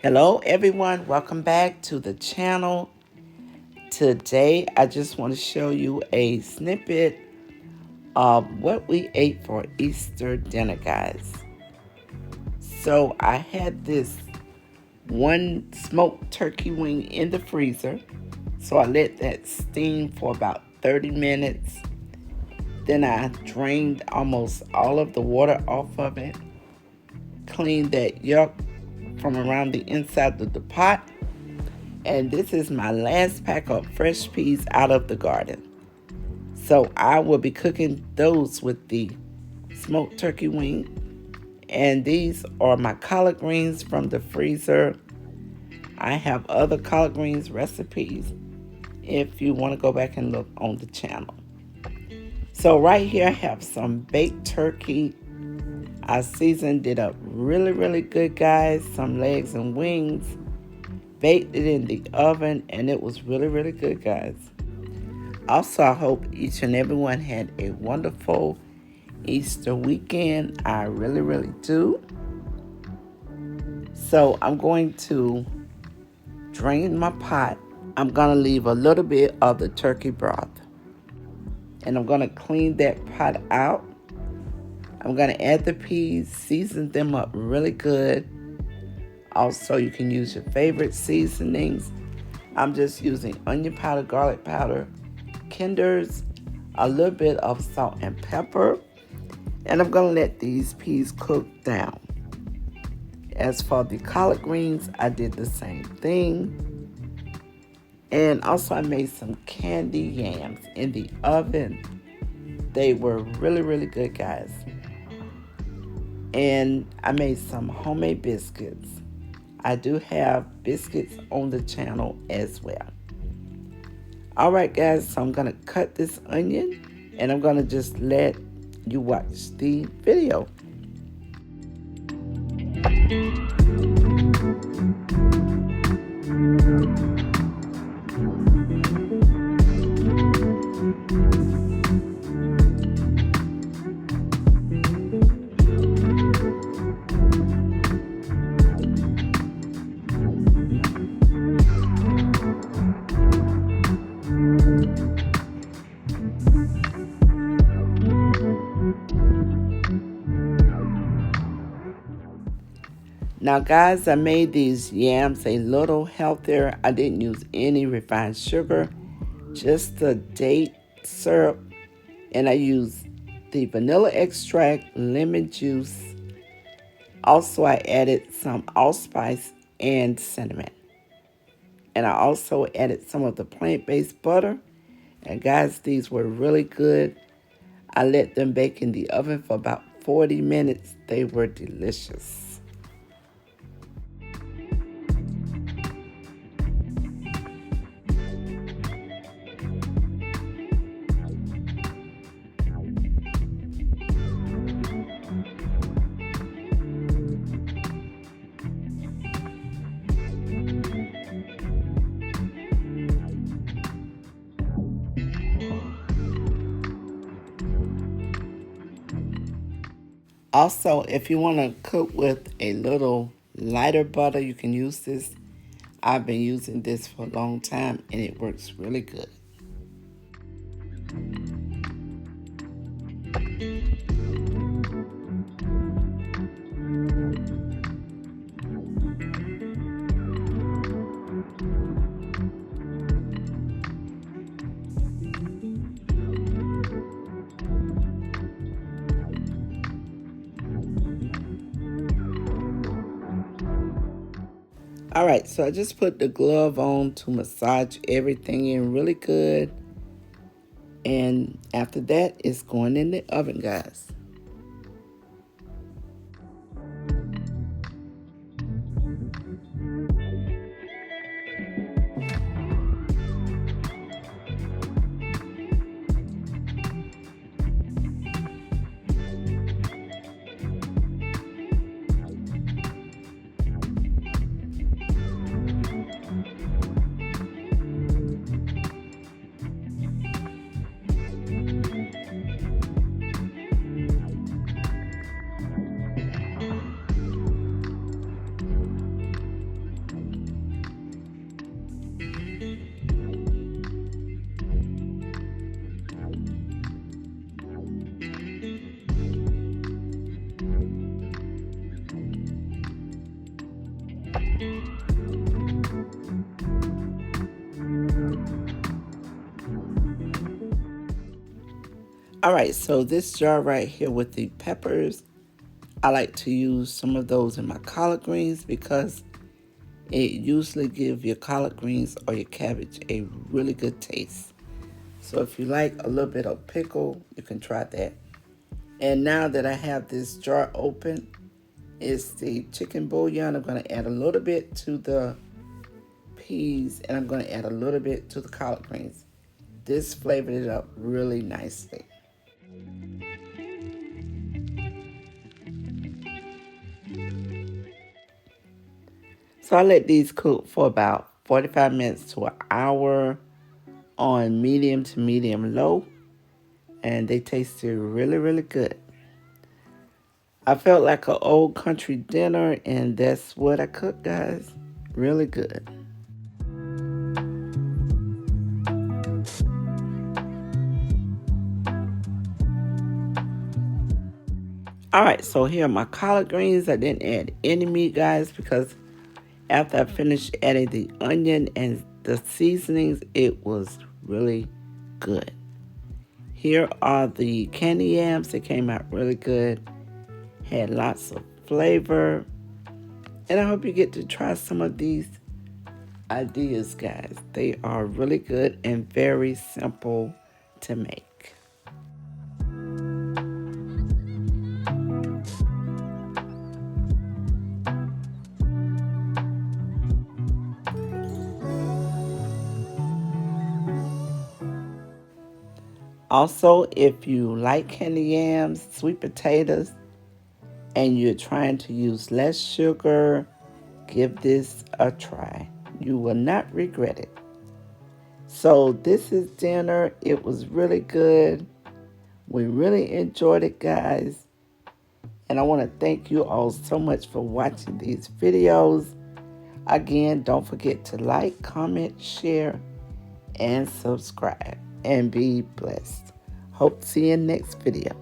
Hello everyone, welcome back to the channel. Today I just want to show you a snippet of what we ate for Easter dinner, guys. So I had this one smoked turkey wing in the freezer. So I let that steam for about 30 minutes. Then I drained almost all of the water off of it, cleaned that yuck from around the inside of the pot. And this is my last pack of fresh peas out of the garden. So I will be cooking those with the smoked turkey wing. And these are my collard greens from the freezer. I have other collard greens recipes if you want to go back and look on the channel. So right here I have some baked turkey. I seasoned it up really good, guys. Some legs and wings. Baked it in the oven, and it was really good, guys. Also, I hope each and everyone had a wonderful Easter weekend. I really do. So I'm going to drain my pot. I'm going to leave a little bit of the turkey broth. And I'm going to clean that pot out. I'm going to add the peas, season them up really good. Also, you can use your favorite seasonings. I'm just using onion powder, garlic powder, Kinders, a little bit of salt and pepper. And I'm going to let these peas cook down. As for the collard greens, I did the same thing. And also I made some candy yams in the oven. They were really good, guys. And I made some homemade biscuits. I do have biscuits on the channel as well. Alright guys, so I'm going to cut this onion and I'm going to just let you watch the video. Now guys, I made these yams a little healthier. I didn't use any refined sugar, just the date syrup. And I used the vanilla extract, lemon juice. Also, I added some allspice and cinnamon. And I also added some of the plant-based butter. And guys, these were really good. I let them bake in the oven for about 40 minutes. They were delicious. Also, if you want to cook with a little lighter butter, you can use this. I've been using this for a long time and it works really good. All right, so I just put the glove on to massage everything in really good. And after that, it's going in the oven, guys. All right, so this jar right here with the peppers, I like to use some of those in my collard greens because it usually gives your collard greens or your cabbage a really good taste. So if you like a little bit of pickle, you can try that. And now that I have this jar open, it's the chicken bouillon. I'm going to add a little bit to the peas and I'm going to add a little bit to the collard greens. This flavored it up really nicely. So I let these cook for about 45 minutes to an hour on medium to medium low, and they tasted really, really good. I felt like an old country dinner, and that's what I cooked, guys. Really good. All right, so here are my collard greens. I didn't add any meat, guys, because after I finished adding the onion and the seasonings, it was really good. Here are the candy yams. They came out really good. Had lots of flavor. And I hope you get to try some of these ideas, guys. They are really good and very simple to make. Also, if you like candy yams, sweet potatoes, and you're trying to use less sugar, give this a try. You will not regret it. So this is dinner. It was really good. We really enjoyed it, guys. And I want to thank you all so much for watching these videos. Again, don't forget to like, comment, share, and subscribe. And be blessed. Hope to see you in next video.